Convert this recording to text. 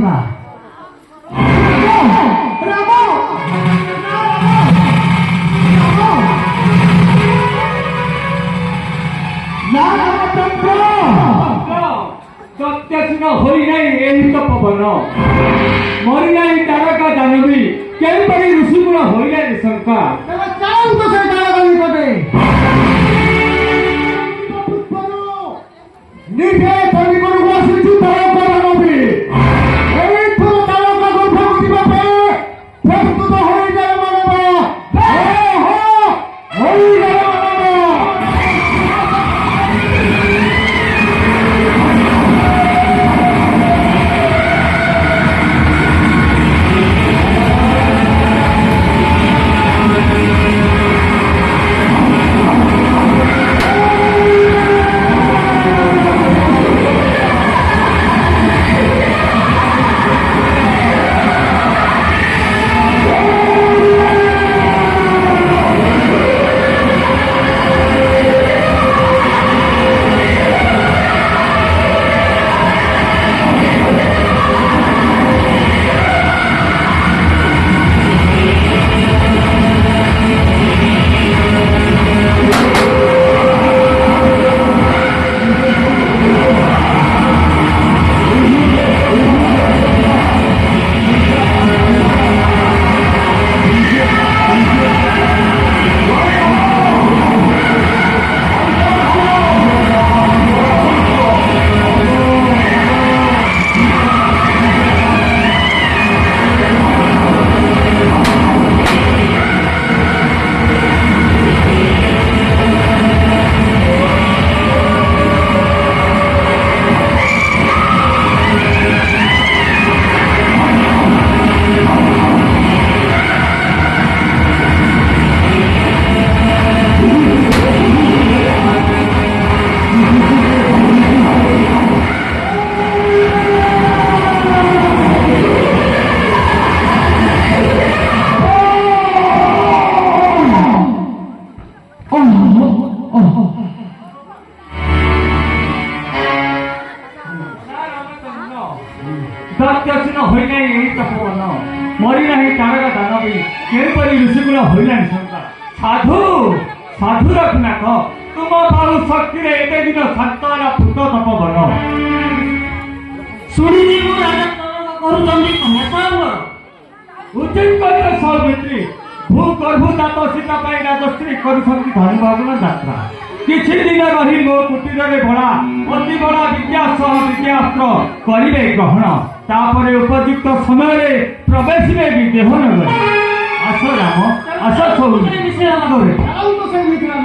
ଶଙ୍କା सत्यसिंह होई नहीं यही तो पवन मरी नहीं तारका जानवी केपरी ऋषिकुल होइले शंका चाहूँ तो से तारका निकटे निधे परिगण वासिछु तारका जानवी एई थोर तारका गठन दिबा पे प्रस्तुत होई जाय मानव हो होई जाय सत्यसिंह होई नहीं यही तो पवन मरी नहीं तारका जानवी केपरी ऋषिकुल होइले शंका साधु साधु रघुनाथ तुम बाहु शक्ति रे एते दिन सत्तारा पुत तपवन सुनिजी मु राजा तरण करूचंदी कन्या उचित करियो सौमित्री भू गर्भजात सीता पाई राजश्री करुछंती धनुभावन यात्रा किछि दिन रही मो कुटीर रे भड़ा अति बड़ा विद्या सह विद्यास्त्र करिवे ग्रहण तापरे उपयुक्त समय रे प्रवेश में भी देह नगर आस राम आस सौमित्री चाहूँ तो से मित्र